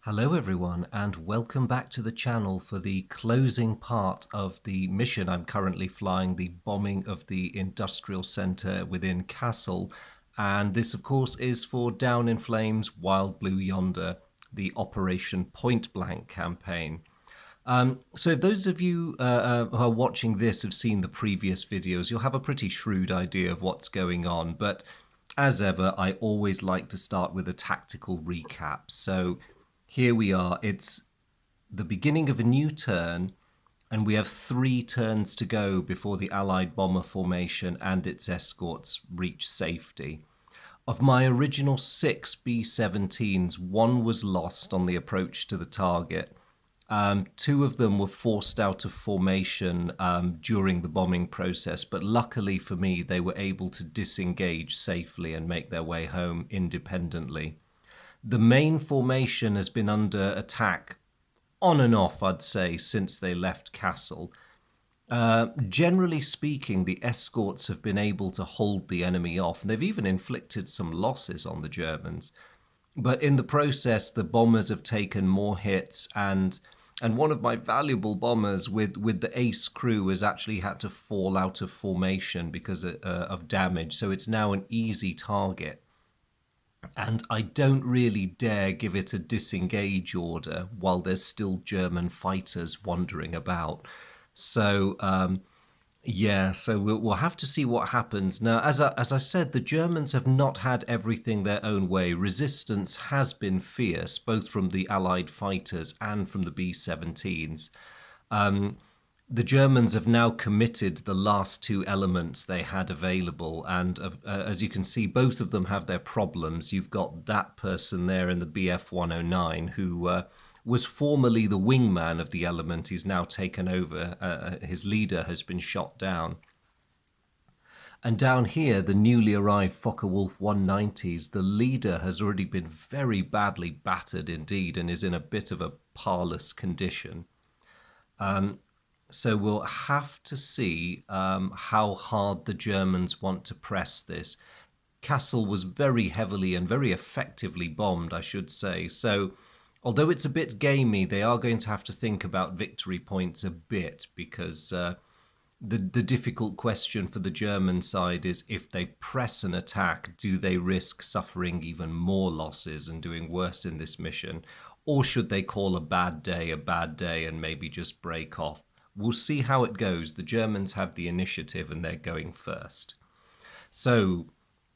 Hello everyone and welcome back to the channel for the closing part of the mission I'm currently flying, the bombing of the industrial centre within Kassel. And this of course is for Down in Flames, Wild Blue Yonder, the Operation Point Blank campaign. So if those of you who are watching this have seen the previous videos, you'll have a pretty shrewd idea of what's going on. But as ever, I always like to start with a tactical recap. So here we are. It's the beginning of a new turn, and we have 3 turns to go before the Allied bomber formation and its escorts reach safety. Of my original 6 B-17s, one was lost on the approach to the target. 2 of them were forced out of formation during the bombing process, but luckily for me, they were able to disengage safely and make their way home independently. The main formation has been under attack on and off, I'd say, since they left Kassel. Generally speaking, the escorts have been able to hold the enemy off, and they've even inflicted some losses on the Germans. But in the process, the bombers have taken more hits, and one of my valuable bombers with the ace crew has actually had to fall out of formation because of damage. So it's now an easy target. And I don't really dare give it a disengage order while there's still German fighters wandering about. So yeah, so we'll have to see what happens. Now, as I said, the Germans have not had everything their own way. Resistance has been fierce, both from the Allied fighters and from the B-17s. The Germans have now committed the last 2 elements they had available, and as you can see, both of them have their problems. You've got that person there in the BF-109 who was formerly the wingman of the element. He's now taken over. His leader has been shot down. And down here, the newly arrived Focke-Wulf 190s, the leader has already been very badly battered indeed and is in a bit of a parlous condition. So we'll have to see how hard the Germans want to press this. Kassel was very heavily and very effectively bombed, I should say. So although it's a bit gamey, they are going to have to think about victory points a bit, because the difficult question for the German side is, if they press an attack, do they risk suffering even more losses and doing worse in this mission? Or should they call a bad day and maybe just break off? We'll see how it goes. The Germans have the initiative and they're going first. So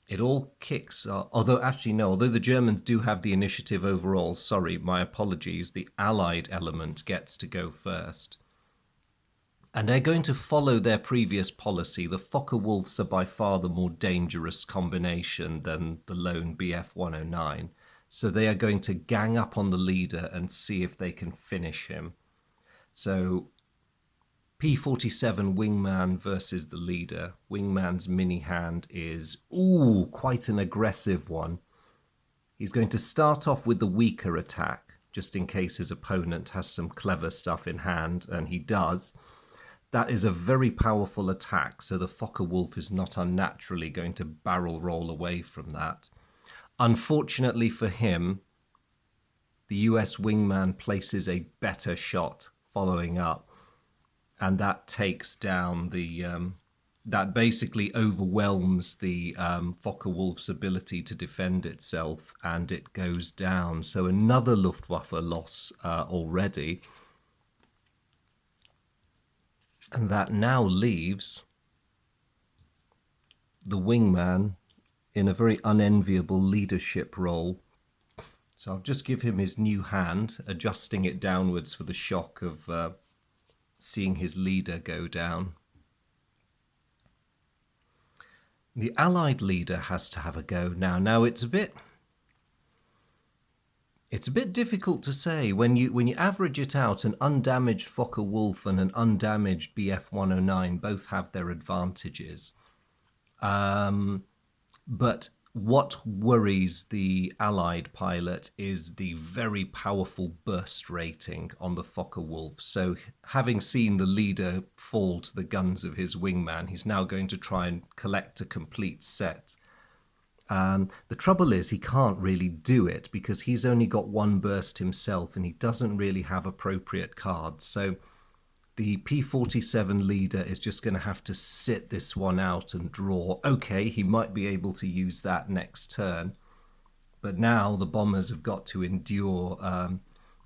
it all kicks off. Although, actually, no, although the Germans do have the initiative overall, sorry, my apologies, the Allied element gets to go first. And they're going to follow their previous policy. The Focke-Wulfs are by far the more dangerous combination than the lone BF-109. So they are going to gang up on the leader and see if they can finish him. So P-47 wingman versus the leader. Wingman's mini hand is, ooh, quite an aggressive one. He's going to start off with the weaker attack, just in case his opponent has some clever stuff in hand, and he does. That is a very powerful attack, so the Focke-Wulf is not unnaturally going to barrel roll away from that. Unfortunately for him, the US wingman places a better shot following up, and that takes down the that basically overwhelms the Focke-Wulf's ability to defend itself, and it goes down. So another Luftwaffe loss already, and that now leaves the wingman in a very unenviable leadership role. So I'll just give him his new hand, adjusting it downwards for the shock of seeing his leader go down. The Allied leader has to have a go now. Now it's a bit difficult to say. When you average it out, an undamaged Focke-Wulf and an undamaged BF-109 both have their advantages. But what worries the Allied pilot is the very powerful burst rating on the Focke-Wulf. So having seen the leader fall to the guns of his wingman, he's now going to try and collect a complete set. The trouble is he can't really do it because he's only got one burst himself and he doesn't really have appropriate cards. So the P47 leader is just going to have to sit this one out and draw. Okay, he might be able to use that next turn, but now the bombers have got to endure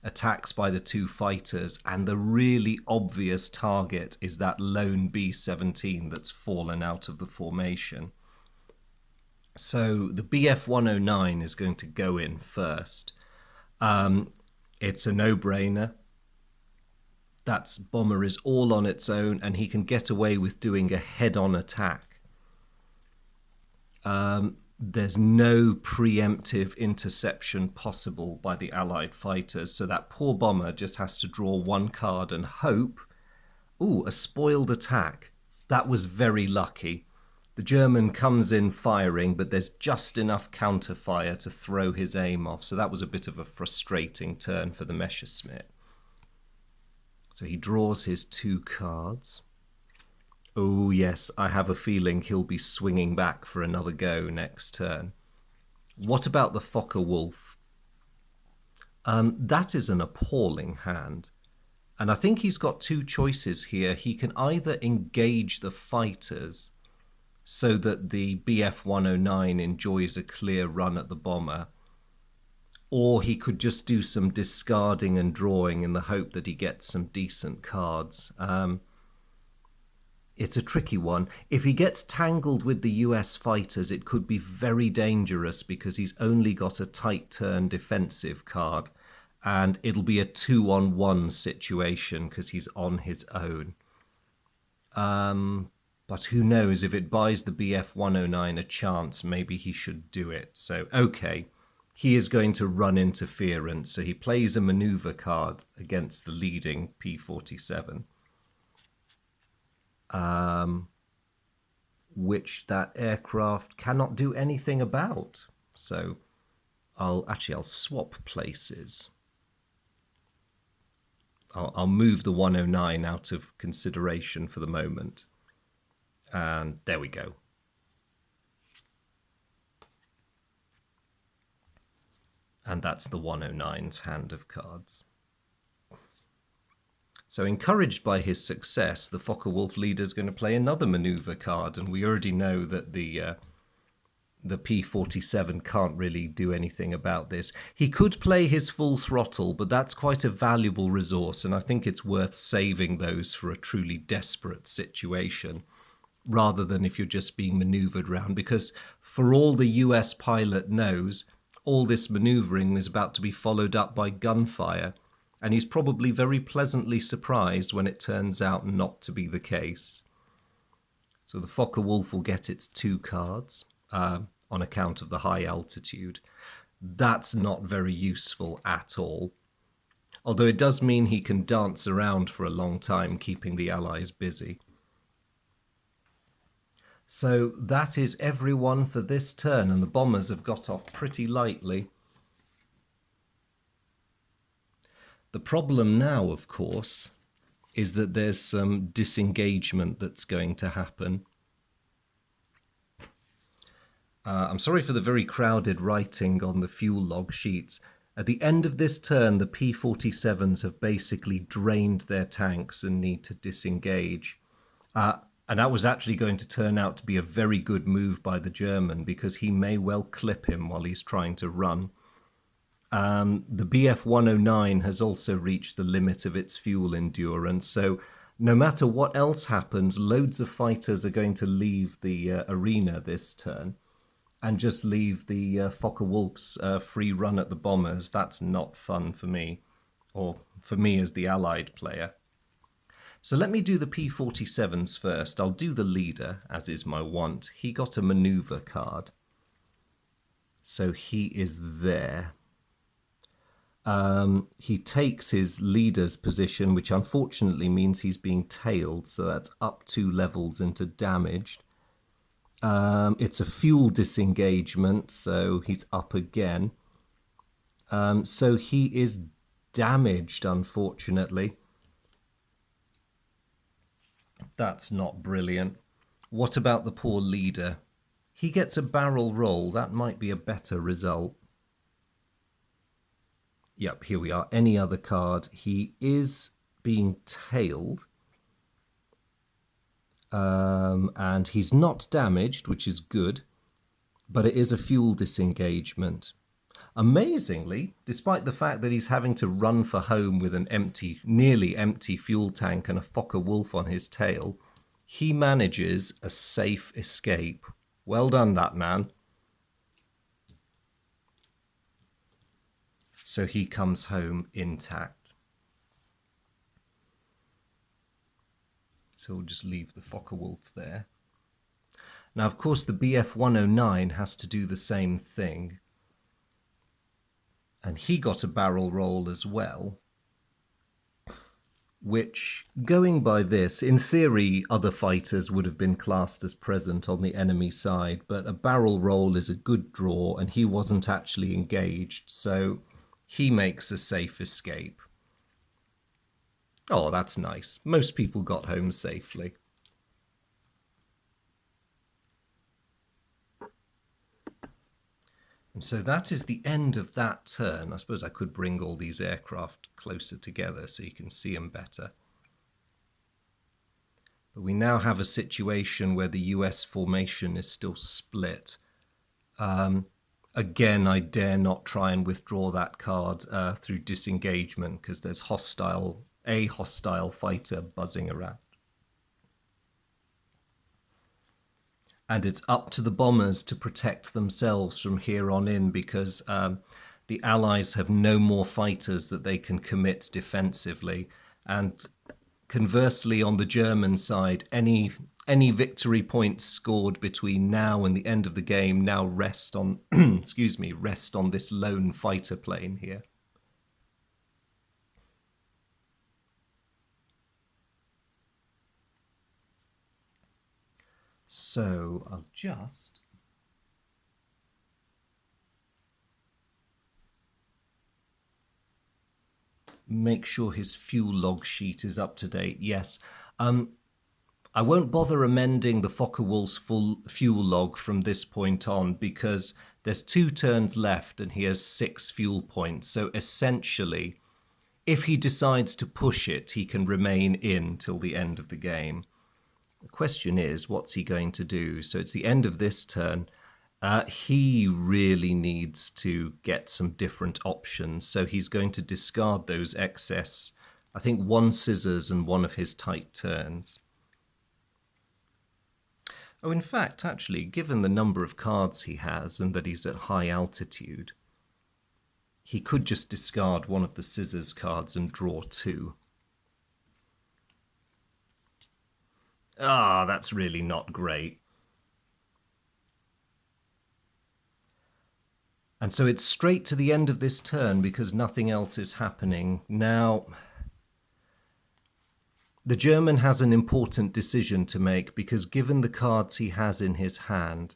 attacks by the two fighters, and the really obvious target is that lone B-17 that's fallen out of the formation. So the BF-109 is going to go in first. It's a no-brainer. That bomber is all on its own, and he can get away with doing a head-on attack. There's no preemptive interception possible by the Allied fighters, so that poor bomber just has to draw one card and hope. Ooh, a spoiled attack. That was very lucky. The German comes in firing, but there's just enough counterfire to throw his aim off, so that was a bit of a frustrating turn for the Messerschmitt. So he draws his two cards. Oh yes, I have a feeling he'll be swinging back for another go next turn. What about the Focke-Wulf? That is an appalling hand. And I think he's got two choices here. He can either engage the fighters so that the BF-109 enjoys a clear run at the bomber, or he could just do some discarding and drawing in the hope that he gets some decent cards. It's a tricky one. If he gets tangled with the US fighters, it could be very dangerous because he's only got a tight turn defensive card, and it'll be a 2-on-1 situation because he's on his own. But who knows, if it buys the BF-109 a chance, maybe he should do it. So, okay, he is going to run interference, so he plays a maneuver card against the leading P-47. Which that aircraft cannot do anything about. So I'll swap places. I'll move the 109 out of consideration for the moment. And there we go. And that's the 109's hand of cards. So encouraged by his success, the Focke-Wulf leader is going to play another maneuver card, and we already know that the P-47 can't really do anything about this. He could play his full throttle, but that's quite a valuable resource, and I think it's worth saving those for a truly desperate situation, rather than if you're just being maneuvered around, because for all the US pilot knows, all this maneuvering is about to be followed up by gunfire. And he's probably very pleasantly surprised when it turns out not to be the case. So the Focke-Wulf will get its two cards on account of the high altitude. That's not very useful at all. Although it does mean he can dance around for a long time, keeping the Allies busy. So that is everyone for this turn, and the bombers have got off pretty lightly. The problem now, of course, is that there's some disengagement that's going to happen. I'm sorry for the very crowded writing on the fuel log sheets. At the end of this turn, the P-47s have basically drained their tanks and need to disengage. And that was actually going to turn out to be a very good move by the German, because he may well clip him while he's trying to run. The BF-109 has also reached the limit of its fuel endurance, so no matter what else happens, loads of fighters are going to leave the arena this turn and just leave the Focke-Wulf's free run at the bombers. That's not fun for me, or for me as the Allied player. So let me do the P-47s first. I'll do the leader, as is my wont. He got a maneuver card, so he is there. He takes his leader's position, which unfortunately means he's being tailed, so that's up 2 levels into damaged. It's a fuel disengagement, so he's up again. So he is damaged, unfortunately. That's not brilliant. What about the poor leader? He gets a barrel roll. That might be a better result. Yep, here we are. Any other card. He is being tailed. And he's not damaged, which is good. But it is a fuel disengagement. Amazingly, despite the fact that he's having to run for home with an empty, nearly empty fuel tank and a Focke-Wulf on his tail, he manages a safe escape. Well done, that man. So he comes home intact. So we'll just leave the Focke-Wulf there. Now, of course, the Bf 109 has to do the same thing. And he got a barrel roll as well, which, going by this, in theory, other fighters would have been classed as present on the enemy side, but a barrel roll is a good draw, and he wasn't actually engaged, so he makes a safe escape. Oh, that's nice. Most people got home safely. And so that is the end of that turn. I suppose I could bring all these aircraft closer together so you can see them better. But we now have a situation where the US formation is still split. Again, I dare not try and withdraw that card through disengagement because there's a hostile fighter buzzing around. And it's up to the bombers to protect themselves from here on in because the Allies have no more fighters that they can commit defensively. And conversely, on the German side, any victory points scored between now and the end of the game now rest on, rest on this lone fighter plane here. So I'll just make sure his fuel log sheet is up to date. Yes. I won't bother amending the Focke-Wulf's full fuel log from this point on because there's 2 turns left and he has 6 fuel points. So essentially, if he decides to push it, he can remain in till the end of the game. The question is, what's he going to do? So it's the end of this turn. He really needs to get some different options. So he's going to discard those excess, I think 1 scissors and 1 of his tight turns. Oh, in fact, actually, given the number of cards he has and that he's at high altitude, he could just discard 1 of the scissors cards and draw 2. Ah, that's really not great. And so it's straight to the end of this turn because nothing else is happening. Now, the German has an important decision to make because given the cards he has in his hand,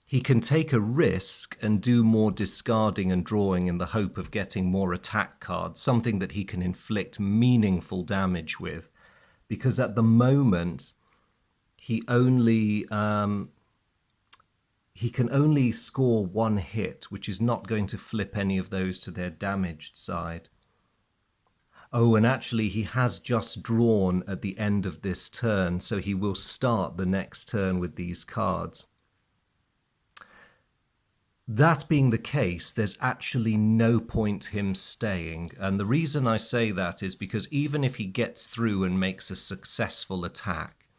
he can take a risk and do more discarding and drawing in the hope of getting more attack cards, something that he can inflict meaningful damage with. Because at the moment, he can only score 1 hit, which is not going to flip any of those to their damaged side. Oh, and actually he has just drawn at the end of this turn, so he will start the next turn with these cards. That being the case, there's actually no point him staying. And the reason I say that is because even if he gets through and makes a successful attack,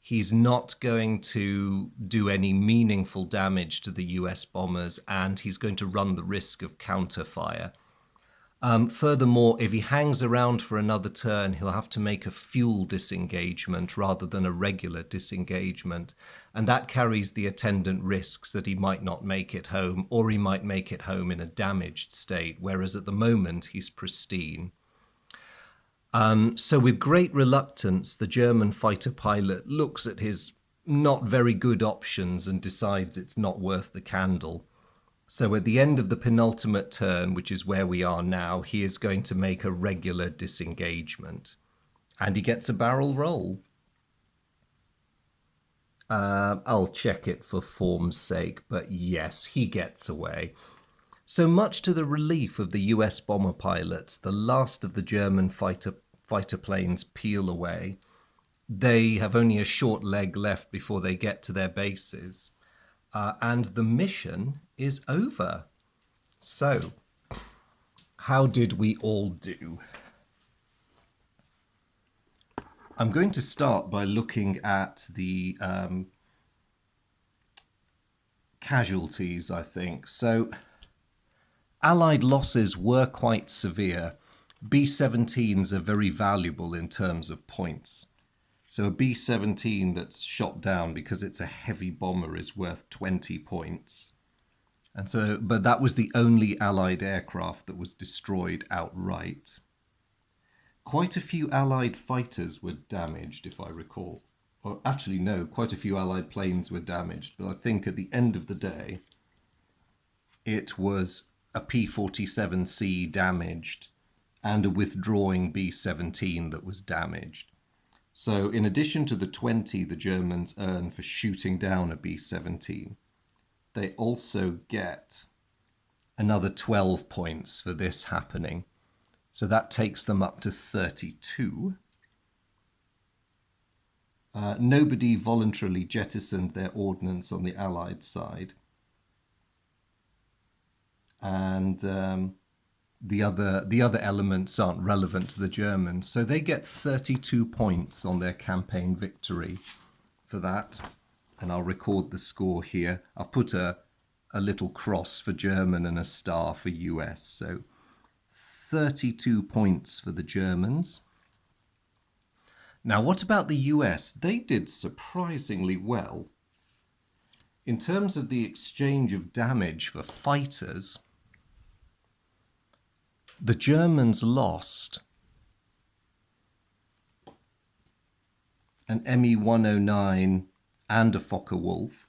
he's not going to do any meaningful damage to the US bombers, and he's going to run the risk of counterfire. Furthermore, if he hangs around for another turn, he'll have to make a fuel disengagement rather than a regular disengagement. And that carries the attendant risks that he might not make it home, or he might make it home in a damaged state, whereas at the moment he's pristine. So with great reluctance, the German fighter pilot looks at his not very good options and decides it's not worth the candle. So at the end of the penultimate turn, which is where we are now, he is going to make a regular disengagement. And he gets a barrel roll. I'll check it for form's sake, but yes, he gets away. So much to the relief of the US bomber pilots, the last of the German fighter planes peel away. They have only a short leg left before they get to their bases, and the mission is over. So, how did we all do? I'm going to start by looking at the casualties, I think. So, Allied losses were quite severe. B-17s are very valuable in terms of points. So a B-17 that's shot down because it's a heavy bomber is worth 20 points. And so, but that was the only Allied aircraft that was destroyed outright. Quite a few Allied fighters were damaged, if I recall. Or actually, no, quite a few Allied planes were damaged. But I think at the end of the day, it was a P-47C damaged and a withdrawing B-17 that was damaged. So in addition to the 20 the Germans earn for shooting down a B-17, they also get another 12 points for this happening. So that takes them up to 32. Nobody voluntarily jettisoned their ordnance on the Allied side. And the other elements aren't relevant to the Germans. So they get 32 points on their campaign victory for that. And I'll record the score here. I've put a little cross for German and a star for US. So 32 points for the Germans. Now, what about the US? They did surprisingly well. In terms of the exchange of damage for fighters, the Germans lost an Me-109 and a Focke-Wulf,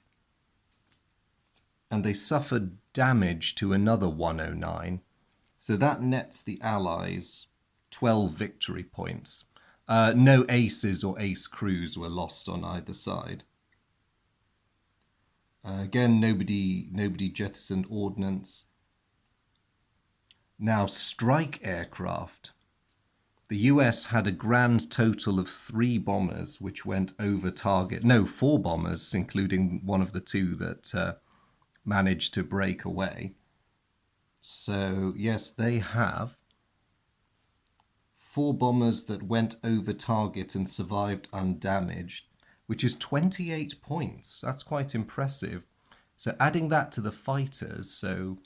and they suffered damage to another 109. So that nets the Allies 12 victory points. No aces or ace crews were lost on either side. Again, nobody jettisoned ordnance. Now, strike aircraft. The US had a grand total of 3 bombers which went over target. No, 4 bombers, including one of the 2 that managed to break away. So, yes, they have 4 bombers that went over target and survived undamaged, which is 28 points. That's quite impressive. So adding that to the fighters, so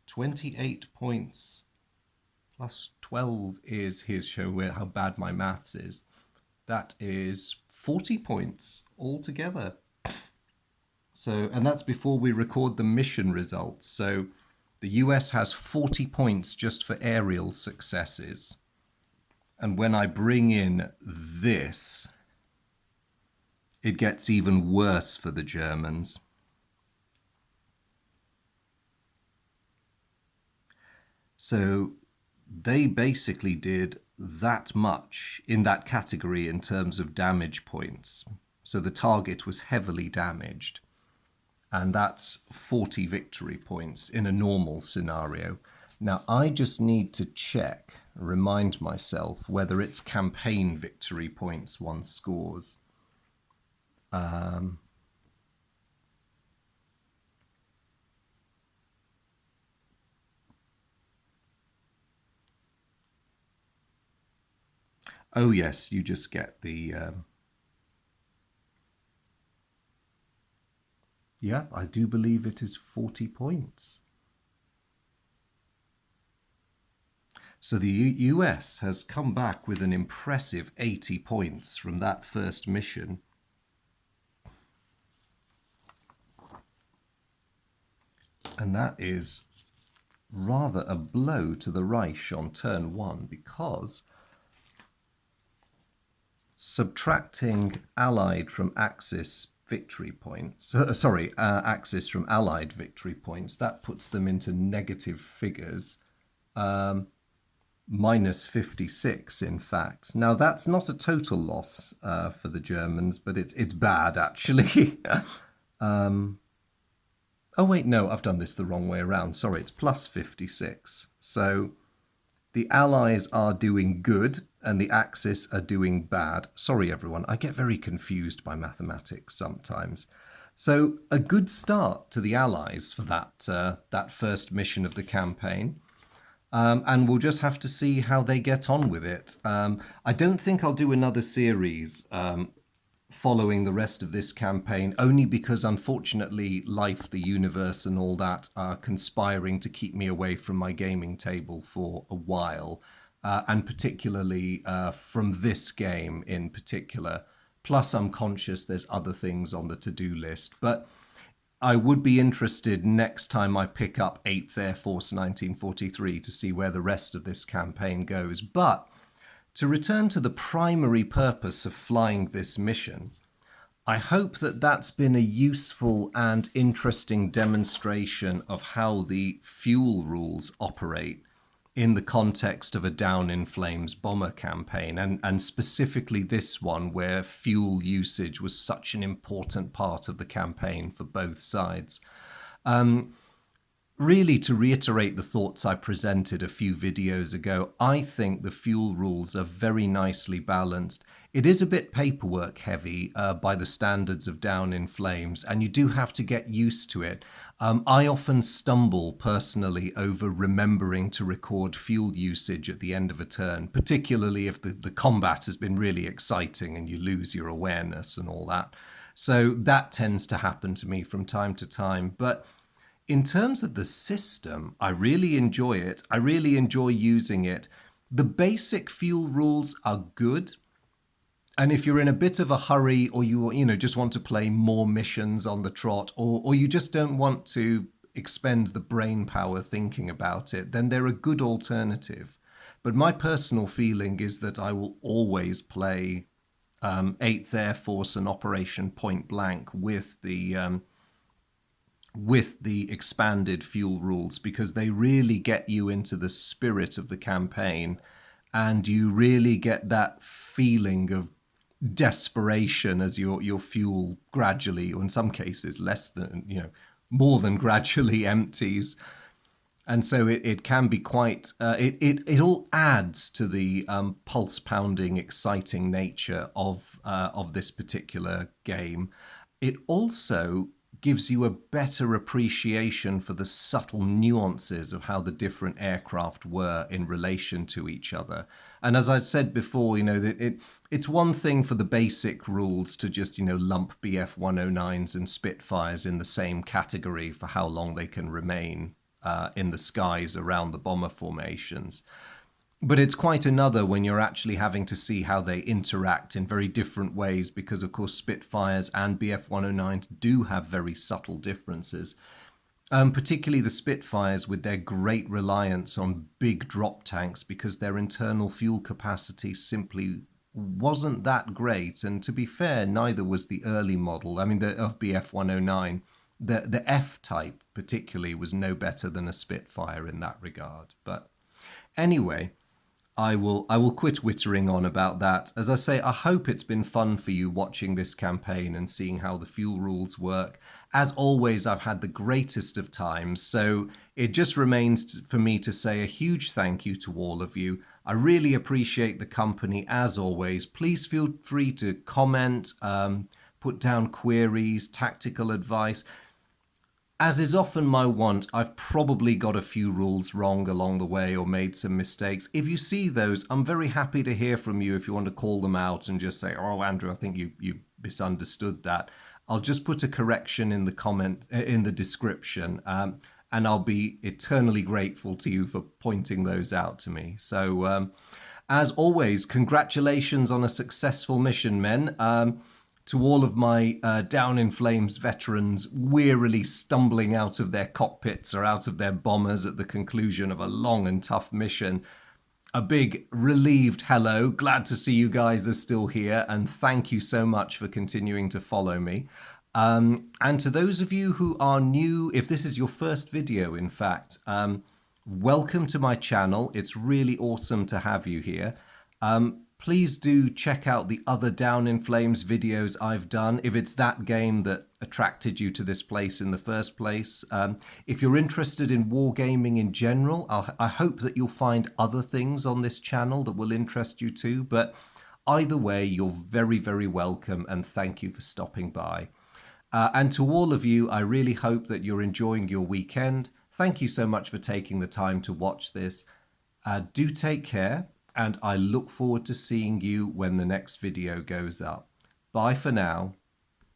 28 points plus 12 is, here's show how bad my maths is. That is 40 points altogether. So, and that's before we record the mission results. So the US has 40 points just for aerial successes. And when I bring in this, it gets even worse for the Germans. So they basically did that much in that category in terms of damage points. So the target was heavily damaged. And that's 40 victory points in a normal scenario. Now, I just need to check, remind myself, whether it's campaign victory points one scores. Oh, yes, you just get the... yeah, I do believe it is 40 points. So the US has come back with an impressive 80 points from that first mission. And that is rather a blow to the Reich on turn 1, because subtracting Allied from Axis victory points, Axis from Allied victory points, that puts them into negative figures. minus 56, in fact. Now, that's not a total loss for the Germans, but it's bad, actually. Oh, wait, no, I've done this the wrong way around. Sorry, it's plus 56. So the Allies are doing good and the Axis are doing bad. Sorry, everyone, I get very confused by mathematics sometimes. So a good start to the Allies for that first mission of the campaign. And we'll just have to see how they get on with it. I don't think I'll do another series following the rest of this campaign, only because unfortunately life, the universe, and all that are conspiring to keep me away from my gaming table for a while, and particularly from this game in particular. Plus, I'm conscious there's other things on the to-do list, but I would be interested next time I pick up 8th Air Force 1943 to see where the rest of this campaign goes. But to return to the primary purpose of flying this mission, I hope that that's been a useful and interesting demonstration of how the fuel rules operate in the context of a Down in Flames bomber campaign, and specifically this one where fuel usage was such an important part of the campaign for both sides. Really, to reiterate the thoughts I presented a few videos ago, I think the fuel rules are very nicely balanced. It is a bit paperwork heavy by the standards of Down in Flames, and you do have to get used to it. I often stumble personally over remembering to record fuel usage at the end of a turn, particularly if the combat has been really exciting and you lose your awareness and all that. So that tends to happen to me from time to time. But in terms of the system, I really enjoy it. I really enjoy using it. The basic fuel rules are good. And if you're in a bit of a hurry, or you just want to play more missions on the trot, or you just don't want to expend the brain power thinking about it, then they're a good alternative. But my personal feeling is that I will always play 8th Air Force and Operation Point Blank with the expanded fuel rules, because they really get you into the spirit of the campaign, and you really get that feeling of desperation as your fuel gradually, or in some cases less than, more than gradually empties. And so it can be quite, it all adds to the pulse pounding, exciting nature of this particular game. It also gives you a better appreciation for the subtle nuances of how the different aircraft were in relation to each other. And as I said before, it's one thing for the basic rules to just, lump Bf 109s and Spitfires in the same category for how long they can remain in the skies around the bomber formations. But it's quite another when you're actually having to see how they interact in very different ways, because, of course, Spitfires and Bf 109s do have very subtle differences. Particularly the Spitfires, with their great reliance on big drop tanks, because their internal fuel capacity simply wasn't that great. And to be fair, neither was the early model. I mean, of Bf 109. The F type, particularly, was no better than a Spitfire in that regard. But anyway, I will quit wittering on about that. As I say, I hope it's been fun for you watching this campaign and seeing how the fuel rules work. As always, I've had the greatest of times, so it just remains for me to say a huge thank you to all of you. I really appreciate the company, as always. Please feel free to comment, put down queries, tactical advice. As is often my wont, I've probably got a few rules wrong along the way or made some mistakes. If you see those, I'm very happy to hear from you if you want to call them out and just say, oh, Andrew, I think you misunderstood that. I'll just put a correction in the comment, in the description, and I'll be eternally grateful to you for pointing those out to me. So, as always, congratulations on a successful mission, men. To all of my Down in Flames veterans wearily stumbling out of their cockpits or out of their bombers at the conclusion of a long and tough mission, a big relieved hello. Glad to see you guys are still here, and thank you so much for continuing to follow me. And to those of you who are new, if this is your first video, in fact, Welcome to my channel. It's really awesome to have you here. Please do check out the other Down in Flames videos I've done if it's that game that attracted you to this place in the first place. If you're interested in wargaming in general, I hope that you'll find other things on this channel that will interest you too. But either way, you're very, very welcome, and thank you for stopping by. And to all of you, I really hope that you're enjoying your weekend. Thank you so much for taking the time to watch this. Do take care, and I look forward to seeing you when the next video goes up. Bye for now.